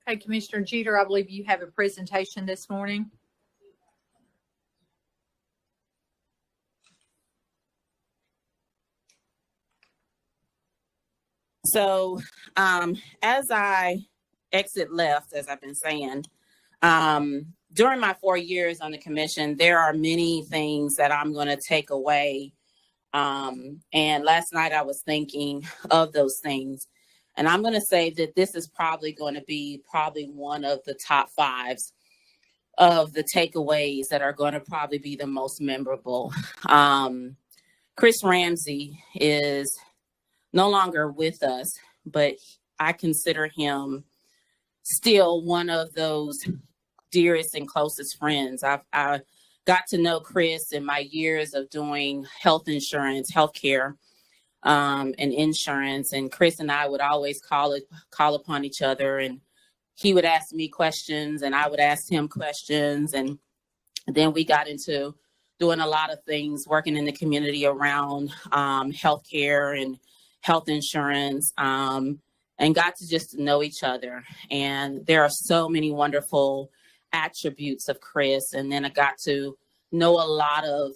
Okay, Commissioner Jeter, I believe you have a presentation this morning. So as I exit left, as I've been saying, during my 4 years on the commission, there are many things that I'm going to take away. And last night I was thinking of those things. And I'm going to say that this is probably going to be one of the top fives of the takeaways that are going to probably be the most memorable. Chris Ramsey is no longer with us, but I consider him still one of those dearest and closest friends. I got to know Chris in my years of doing health insurance, healthcare, and insurance. And Chris and I would always call upon each other, and he would ask me questions and I would ask him questions. And then we got into doing a lot of things, working in the community around healthcare and health insurance, and got to just know each other. And there are so many wonderful attributes of Chris. And then I got to know a lot of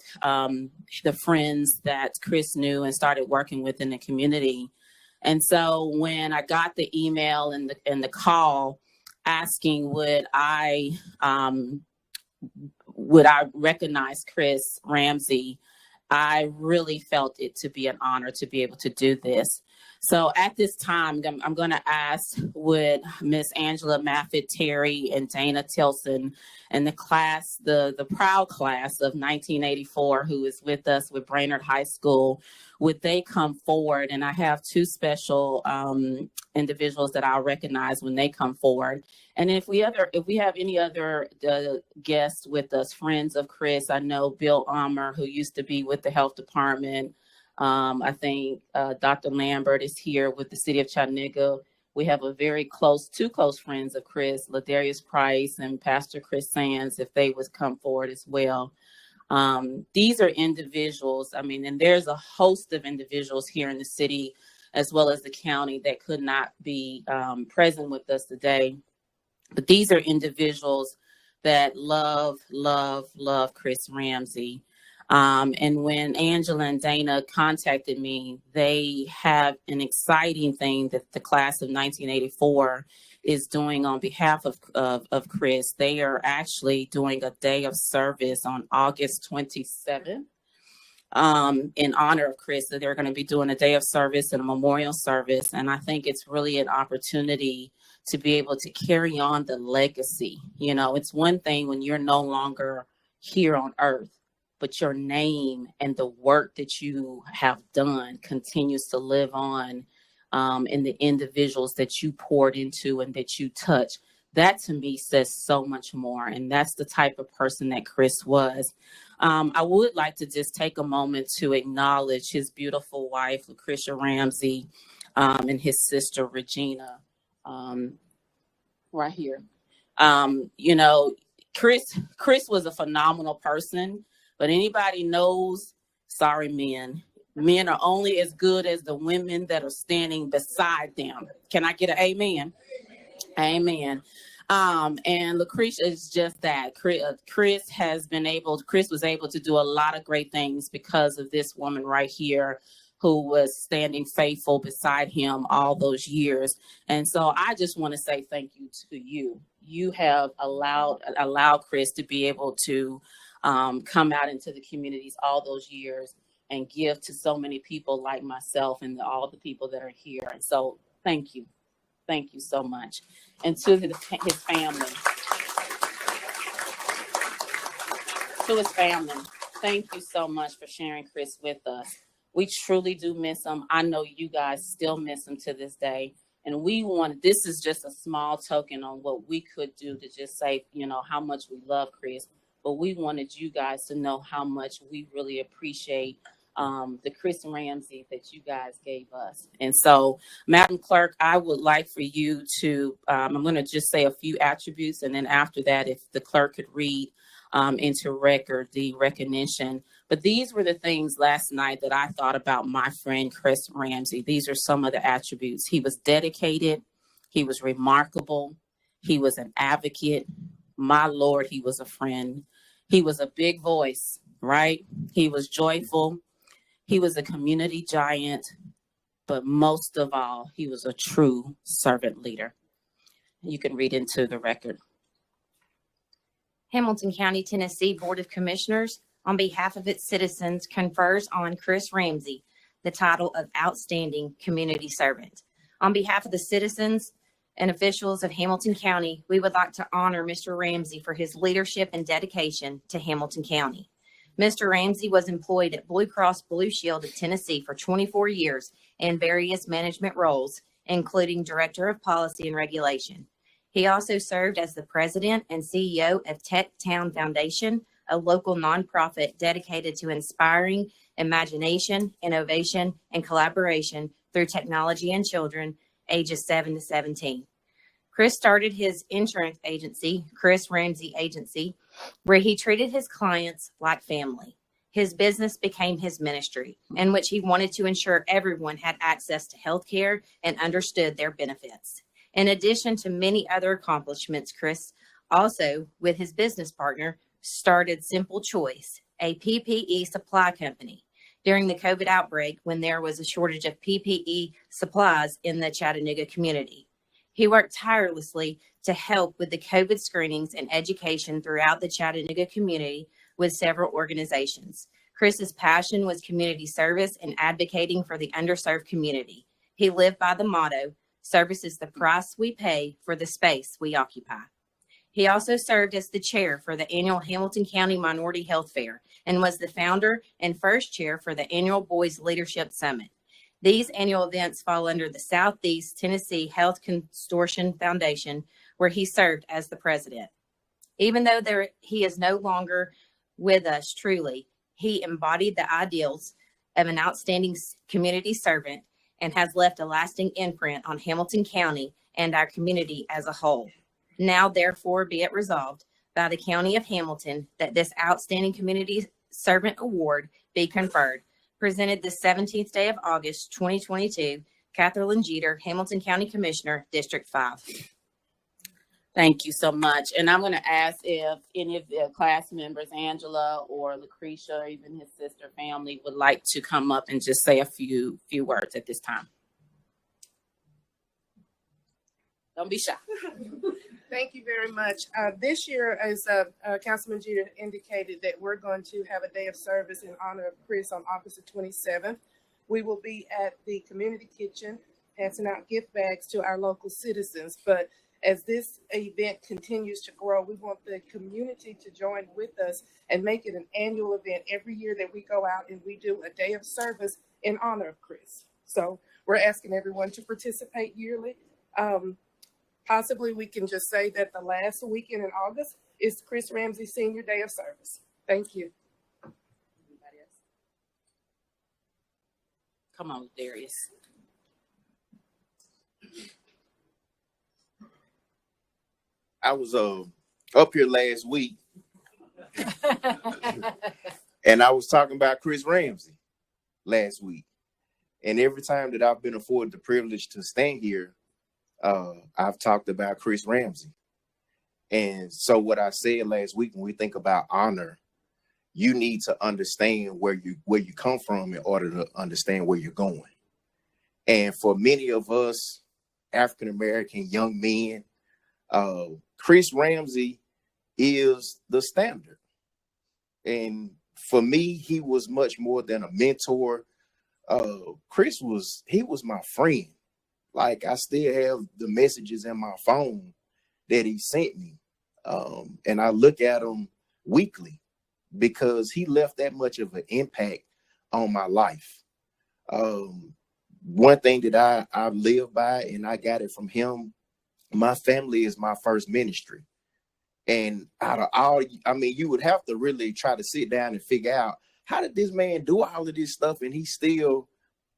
the friends that Chris knew and started working with in the community. And so when I got the email and the call asking would I recognize Chris Ramsey, I really felt it to be an honor to be able to do this. So at this time, I'm going to ask, would Miss Angela Maffitt Terry and Dana Tilson and the class, the proud class of 1984, who is with us with Brainerd High School, would they come forward? And I have two special individuals that I'll recognize when they come forward. And if we have any other guests with us, friends of Chris, I know Bill Almer, who used to be with the health department. I think Dr. Lambert is here with the city of Chattanooga. We have two close friends of Chris, Ladarius Price and Pastor Chris Sands, if they would come forward as well. These are individuals, and there's a host of individuals here in the city, as well as the county, that could not be present with us today. But these are individuals that love Chris Ramsey. And when Angela and Dana contacted me, they have an exciting thing that the class of 1984 is doing on behalf of Chris. They are actually doing a day of service on August 27th in honor of Chris. So they're going to be doing a day of service and a memorial service. And I think it's really an opportunity to be able to carry on the legacy. It's one thing when you're no longer here on earth, but your name and the work that you have done continues to live on in the individuals that you poured into and that you touch. That to me says so much more. And that's the type of person that Chris was. I would like to just take a moment to acknowledge his beautiful wife, Lucretia Ramsey, and his sister, Regina, right here. Chris was a phenomenal person. But anybody knows, sorry, men are only as good as the women that are standing beside them. Can I get an amen? Amen. And Lucretia is just that. Chris was able to do a lot of great things because of this woman right here who was standing faithful beside him all those years. And so I just want to say thank you to you. You have allowed Chris to be able to come out into the communities all those years and give to so many people like myself and all the people that are here. And so thank you so much. And to his family, thank you so much for sharing Chris with us. We truly do miss him. I know you guys still miss him to this day. And this is just a small token on what we could do to just say, how much we love Chris. But we wanted you guys to know how much we really appreciate the Chris Ramsey that you guys gave us. And so, Madam Clerk, I would like for you to, I'm going to just say a few attributes. And then after that, if the clerk could read into record the recognition. But these were the things last night that I thought about my friend Chris Ramsey. These are some of the attributes. He was dedicated. He was remarkable. He was an advocate. My Lord, he was a friend. He was a big voice, right? He was joyful. He was a community giant, but most of all, he was a true servant leader. You can read into the record. Hamilton County, Tennessee Board of Commissioners, on behalf of its citizens, confers on Chris Ramsey the title of Outstanding Community Servant. On behalf of the citizens and officials of Hamilton County, we would like to honor Mr. Ramsey for his leadership and dedication to Hamilton County. Mr. Ramsey was employed at Blue Cross Blue Shield of Tennessee for 24 years in various management roles, including Director of Policy and Regulation. He also served as the president and CEO of Tech Town Foundation, a local nonprofit dedicated to inspiring imagination, innovation, and collaboration through technology in children ages 7 to 17. Chris started his insurance agency, Chris Ramsey Agency, where he treated his clients like family. His business became his ministry, in which he wanted to ensure everyone had access to health care and understood their benefits. In addition to many other accomplishments, Chris also, with his business partner, started Simple Choice, a PPE supply company, during the COVID outbreak when there was a shortage of PPE supplies in the Chattanooga community. He worked tirelessly to help with the COVID screenings and education throughout the Chattanooga community with several organizations. Chris's passion was community service and advocating for the underserved community. He lived by the motto, "Service is the price we pay for the space we occupy." He also served as the chair for the annual Hamilton County Minority Health Fair and was the founder and first chair for the annual Boys Leadership Summit. These annual events fall under the Southeast Tennessee Health Consortium Foundation, where he served as the president. Even though he is no longer with us truly, he embodied the ideals of an outstanding community servant and has left a lasting imprint on Hamilton County and our community as a whole. Now, therefore, be it resolved by the County of Hamilton that this Outstanding Community Servant Award be conferred. Presented the 17th day of August, 2022, Catherine Jeter, Hamilton County Commissioner, District 5. Thank you so much. And I'm going to ask if any of the class members, Angela or Lucretia, or even his sister family, would like to come up and just say a few words at this time. Don't be shy. Thank you very much. This year, as Councilman Jeter indicated, that we're going to have a day of service in honor of Chris on August the 27th. We will be at the community kitchen passing out gift bags to our local citizens. But as this event continues to grow, we want the community to join with us and make it an annual event every year that we go out and we do a day of service in honor of Chris. So we're asking everyone to participate yearly. Possibly we can just say that the last weekend in August is Chris Ramsey Sr. Day of Service. Thank you. Anybody else? Come on, Darius. I was up here last week and I was talking about Chris Ramsey last week. And every time that I've been afforded the privilege to stand here, I've talked about Chris Ramsey. And so what I said last week, when we think about honor, you need to understand where you come from in order to understand where you're going. And for many of us African-American young men, Chris Ramsey is the standard. And for me, he was much more than a mentor. Chris was my friend. Like, I still have the messages in my phone that he sent me. And I look at them weekly because he left that much of an impact on my life. One thing that I live by, and I got it from him, my family is my first ministry. And out of all, I mean, you would have to really try to sit down and figure out, how did this man do all of this stuff and he still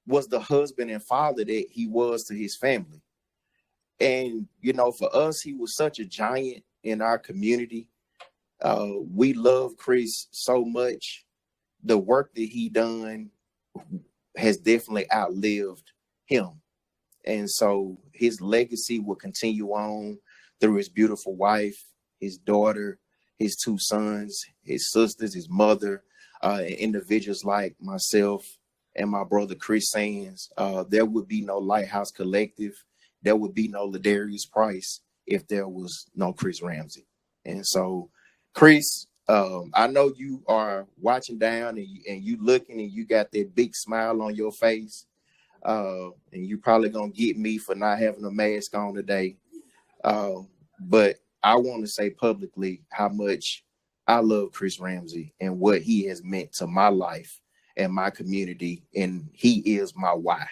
was the husband and father that he was to his family? And, you know, for us, he was such a giant in our community. We love Chris so much. The work that he done has definitely outlived him. And so his legacy will continue on through his beautiful wife, his daughter, his two sons, his sisters, his mother, and individuals like myself and my brother Chris Sands. There would be no Lighthouse Collective. There would be no Ladarius Price if there was no Chris Ramsey. And so, Chris, I know you are watching down and you looking and you got that big smile on your face. And you probably gonna get me for not having a mask on today. But I want to say publicly how much I love Chris Ramsey and what he has meant to my life and my community. And he is my why.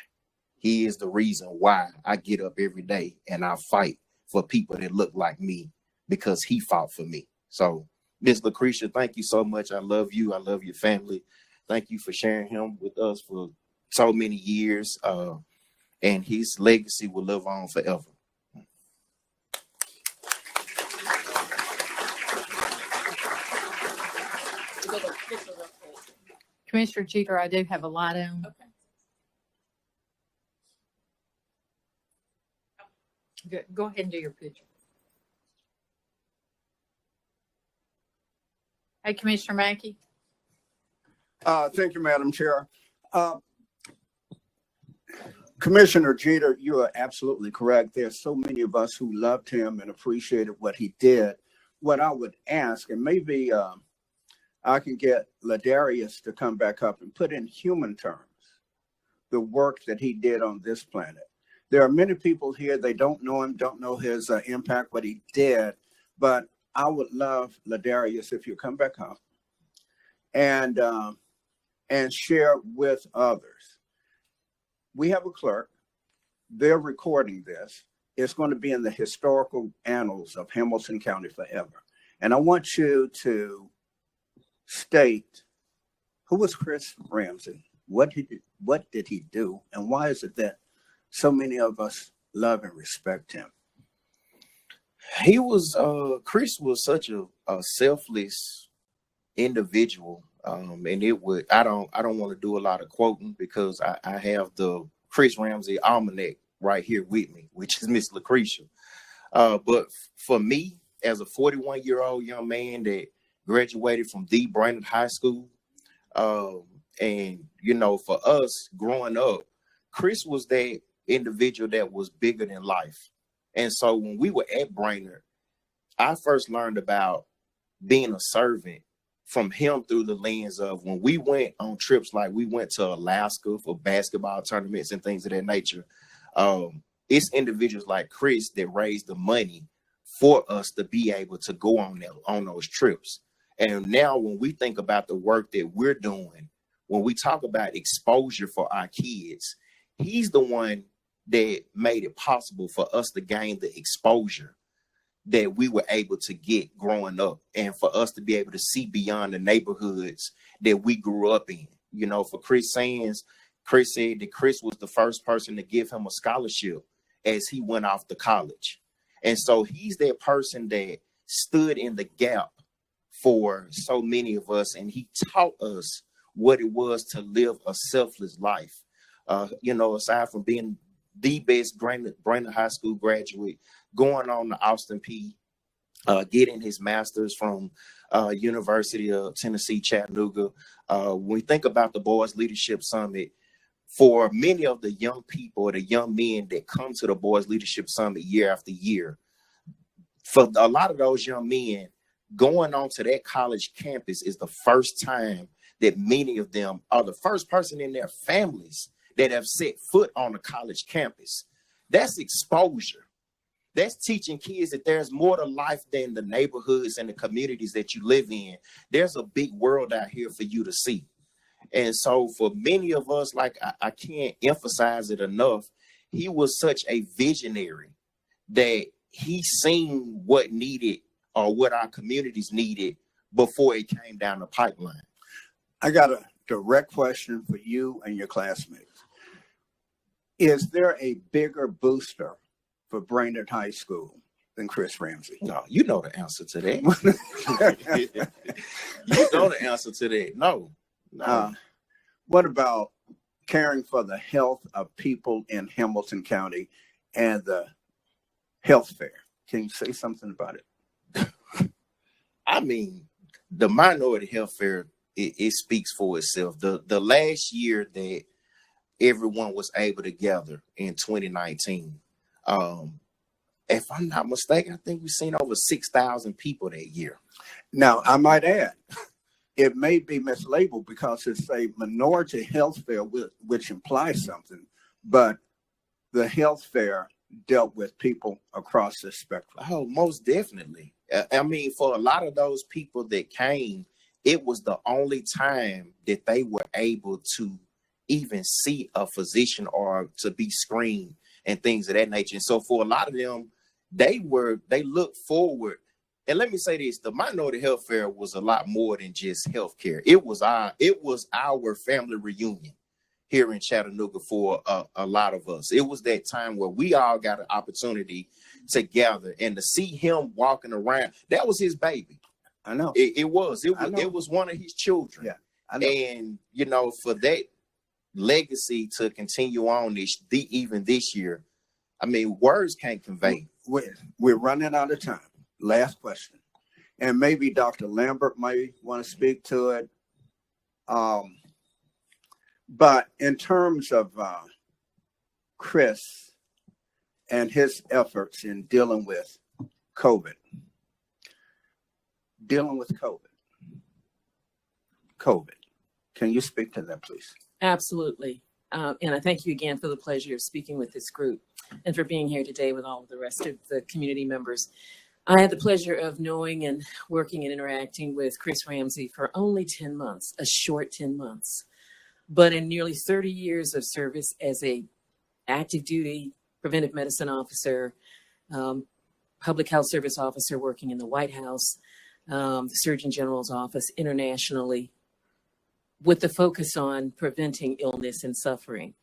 He is the reason why I get up every day and I fight for people that look like me because he fought for me. So, Miss Lucretia, thank you so much. I love you. I love your family. Thank you for sharing him with us for so many years. And his legacy will live on forever. Commissioner Jeter, I do have a light on. Okay. Go ahead and do your picture. Hey, Commissioner Mackey. Thank you, Madam Chair. Commissioner Jeter, you are absolutely correct. There's so many of us who loved him and appreciated what he did. What I would ask, and maybe I can get Ladarius to come back up and put in human terms the work that he did on this planet. There are many people here, they don't know him, don't know his impact, what he did, but I would love, Ladarius, if you come back up and share with others. We have a clerk. They're recording this. It's going to be in the historical annals of Hamilton County forever. And I want you to state, who was Chris Ramsey? What did he do? And why is it that so many of us love and respect him? He was Chris was such a selfless individual. And it would I don't want to do a lot of quoting because I have the Chris Ramsey almanac right here with me, which is Miss Lucretia. But for me, as a 41-year-old young man that graduated from the Brainerd High School, and you know, for us growing up, Chris was that individual that was bigger than life. And so when we were at Brainerd, I first learned about being a servant from him through the lens of when we went on trips, like we went to Alaska for basketball tournaments and things of that nature. It's individuals like Chris that raised the money for us to be able to go on those trips. And now when we think about the work that we're doing, when we talk about exposure for our kids, he's the one that made it possible for us to gain the exposure that we were able to get growing up and for us to be able to see beyond the neighborhoods that we grew up in. You know, for Chris Sands, Chris said that Chris was the first person to give him a scholarship as he went off to college. And so he's that person that stood in the gap for so many of us, and he taught us what it was to live a selfless life. You know, aside from being the best Brainerd High School graduate, going on to Austin P, getting his master's from University of Tennessee, Chattanooga. When we think about the Boys Leadership Summit, for many of the young people, the young men that come to the Boys Leadership Summit year after year, for a lot of those young men, going onto that college campus is the first time that many of them are the first person in their families that have set foot on a college campus. That's exposure. That's teaching kids that there's more to life than the neighborhoods and the communities that you live in. There's a big world out here for you to see. And so for many of us, like I can't emphasize it enough, he was such a visionary that he seen what needed or what our communities needed before it came down the pipeline. I got a direct question for you and your classmates. Is there a bigger booster for Brainerd High School than Chris Ramsey? No, you know the answer to that. You know the answer to that. No. What about caring for the health of people in Hamilton County and the health fair? Can you say something about it? I mean, the minority health fair, it speaks for itself. The last year that everyone was able to gather in 2019, if I'm not mistaken, I think we've seen over 6,000 people that year. Now, I might add, it may be mislabeled because it's a minority health fair, which implies something, but the health fair dealt with people across the spectrum. Oh, most definitely. I mean, for a lot of those people that came, it was the only time that they were able to even see a physician or to be screened and things of that nature. And so for a lot of them, they looked forward. And let me say this, the minority health fair was a lot more than just healthcare. It was our family reunion here in Chattanooga for a lot of us. It was that time where we all got an opportunity to gather, and to see him walking around, that was his baby. I know. It was one of his children. Yeah, I know. And, you know, for that legacy to continue on even this year, I mean, words can't convey. We're running out of time. Last question. And maybe Dr. Lambert might want to speak to it. But in terms of Chris and his efforts in dealing with COVID. Can you speak to that, please? Absolutely. And I thank you again for the pleasure of speaking with this group and for being here today with all of the rest of the community members. I had the pleasure of knowing and working and interacting with Chris Ramsey for only 10 months, a short 10 months. But in nearly 30 years of service as a active duty preventive medicine officer, public health service officer working in the White House, the Surgeon General's office internationally, with the focus on preventing illness and suffering.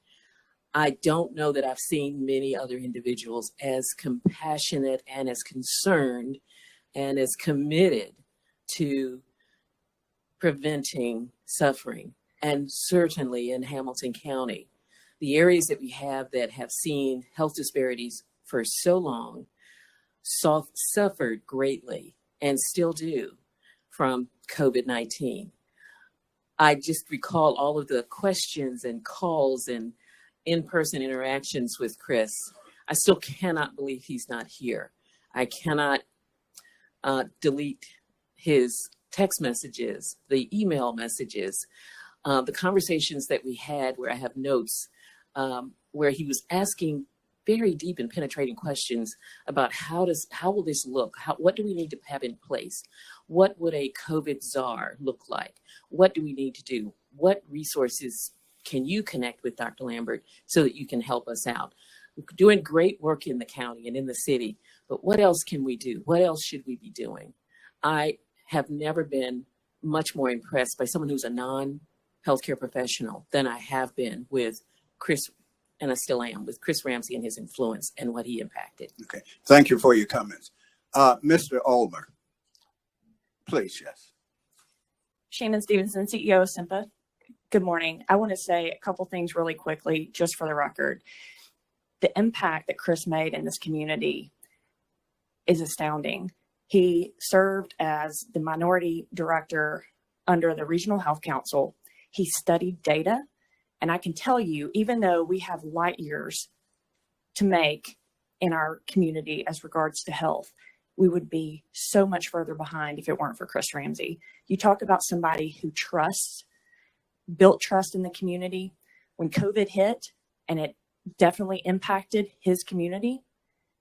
I don't know that I've seen many other individuals as compassionate and as concerned and as committed to preventing suffering. And certainly in Hamilton County, the areas that we have that have seen health disparities for so long suffered greatly and still do from COVID-19. I just recall all of the questions and calls and in-person interactions with Chris. I still cannot believe he's not here. I cannot delete his text messages, the email messages, the conversations that we had where I have notes where he was asking very deep and penetrating questions about how will this look? What do we need to have in place? What would a COVID czar look like? What do we need to do? What resources can you connect with Dr. Lambert so that you can help us out? We're doing great work in the county and in the city, but what else can we do? What else should we be doing? I have never been much more impressed by someone who's a non-healthcare professional than I have been with Chris, and I still am, with Chris Ramsey and his influence and what he impacted. Okay, thank you for your comments. Mr. Ulmer, please, yes. Shannon Stevenson, CEO of SIMPA. Good morning. I want to say a couple things really quickly, just for the record. The impact that Chris made in this community is astounding. He served as the minority director under the Regional Health Council. He studied data. And I can tell you, even though we have light years to make in our community as regards to health, we would be so much further behind if it weren't for Chris Ramsey. You talk about somebody who built trust in the community. When COVID hit, and it definitely impacted his community,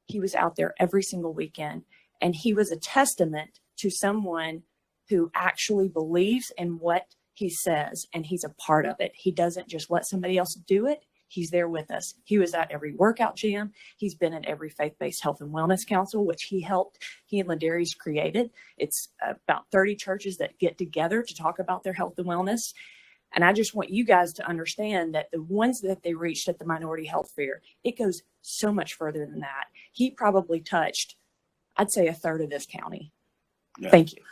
he was out there every single weekend. And he was a testament to someone who actually believes in what he says, and he's a part of it. He doesn't just let somebody else do it. He's there with us. He was at every workout gym. He's been at every faith-based health and wellness council, which he and Ladarius created. It's about 30 churches that get together to talk about their health and wellness. And I just want you guys to understand that the ones that they reached at the Minority Health Fair, it goes so much further than that. He probably touched, I'd say, a third of this county. Yeah. Thank you.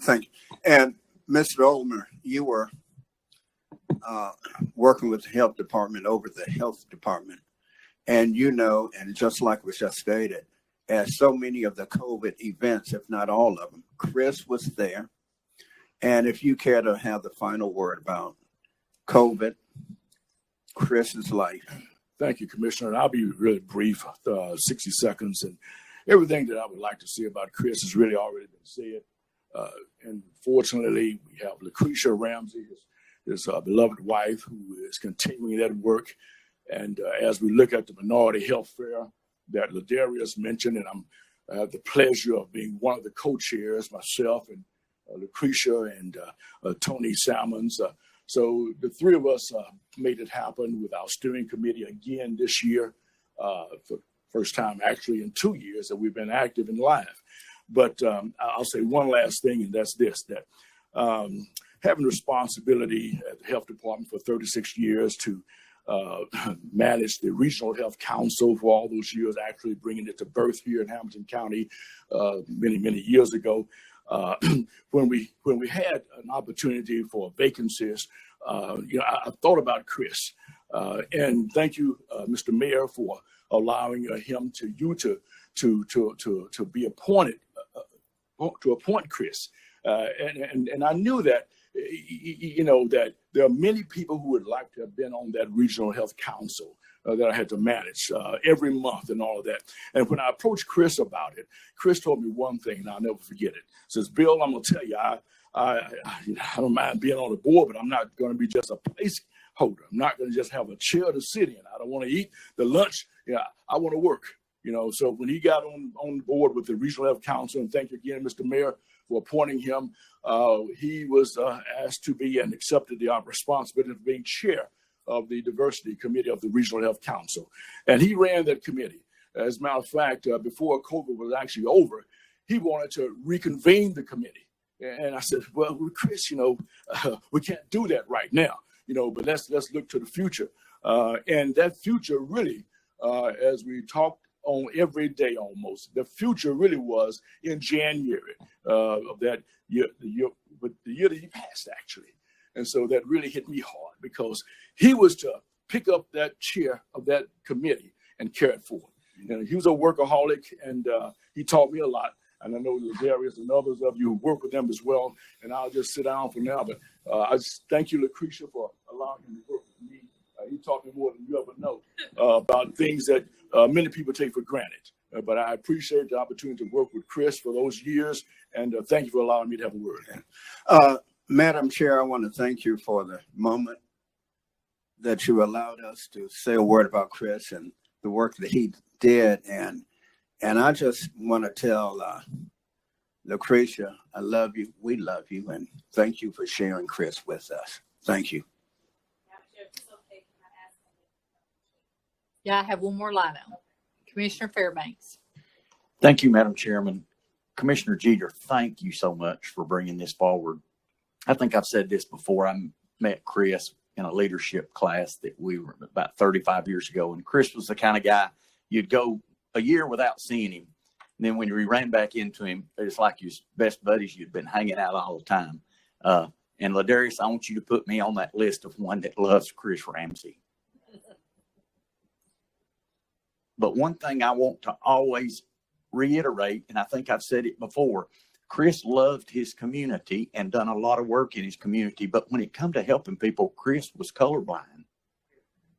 Thank you. And Mr. Ulmer, you were working with the health department over the health department. And you know, and just like was just stated, at so many of the COVID events, if not all of them. Chris was there. And if you care to have the final word about COVID, Chris's life. Thank you, Commissioner. And I'll be really brief, 60 seconds. And everything that I would like to say about Chris has really already been said. And fortunately, we have Lucretia Ramsey, his beloved wife, who is continuing that work. And as we look at the minority health fair that Ladarius mentioned, and I have the pleasure of being one of the co-chairs, myself and Lucretia and Tony Salmons. So the three of us made it happen with our steering committee again this year, for the first time actually in 2 years that we've been active and live. But I'll say one last thing, and that's this, that having responsibility at the health department for 36 years to manage the Regional Health Council for all those years, actually bringing it to birth here in Hamilton County many, many years ago. When we had an opportunity for vacancies, I thought about Chris, and thank you, Mr. Mayor, for allowing him to be appointed to appoint Chris, and I knew that that there are many people who would like to have been on that Regional Health Council that I had to manage every month and all of that. And when I approached Chris about it, Chris told me one thing, and I'll never forget it. He says, Bill, I'm going to tell you, I don't mind being on the board, but I'm not going to be just a placeholder. I'm not going to just have a chair to sit in. I don't want to eat the lunch. I want to work. So when he got on board with the Regional Health Council, and thank you again, Mr. Mayor, for appointing him, he was asked to be and accepted the responsibility of being chair of the diversity committee of the Regional Health Council. And he ran that committee. As a matter of fact, before COVID was actually over, he wanted to reconvene the committee. And I said, well, Chris, we can't do that right now, but let's look to the future. And that future really, as we talked on every day almost, the future really was in January of that year, the year that he passed, actually. And so that really hit me hard because he was to pick up that chair of that committee and carry it forward. He was a workaholic, and he taught me a lot. And I know Darius and others of you who work with them as well. And I'll just sit down for now. But I just thank you, Lucretia, for allowing him to work with me. He taught me more than you ever know about things that many people take for granted. But I appreciate the opportunity to work with Chris for those years. And thank you for allowing me to have a word. Madam Chair, I want to thank you for the moment that you allowed us to say a word about Chris and the work that he did. And I just want to tell Lucretia, I love you. We love you. And thank you for sharing Chris with us. Thank you. Yeah, I have one more line out. Commissioner Fairbanks. Thank you, Madam Chairman. Commissioner Jeter, thank you so much for bringing this forward. I think I've said this before. I met Chris in a leadership class that we were about 35 years ago. And Chris was the kind of guy you'd go a year without seeing him. And then when we ran back into him, it's like your best buddies you'd been hanging out all the time. And Ladarius, I want you to put me on that list of one that loves Chris Ramsey. But one thing I want to always reiterate, and I think I've said it before, Chris loved his community and done a lot of work in his community. But when it come to helping people, Chris was colorblind.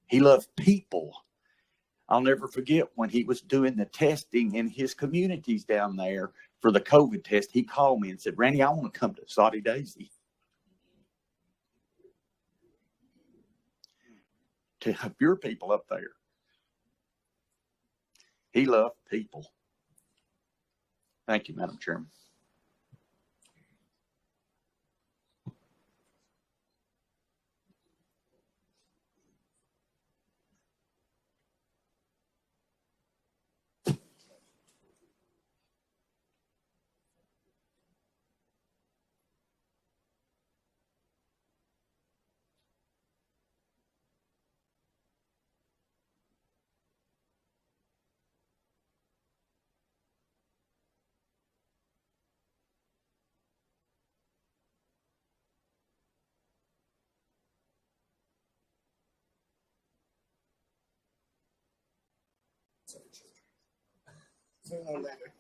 He loved people. I'll never forget when he was doing the testing in his communities down there for the COVID test. He called me and said, Randy, I want to come to Saudi Daisy to help your people up there. He loved people. Thank you, Madam Chairman. Sooner or later.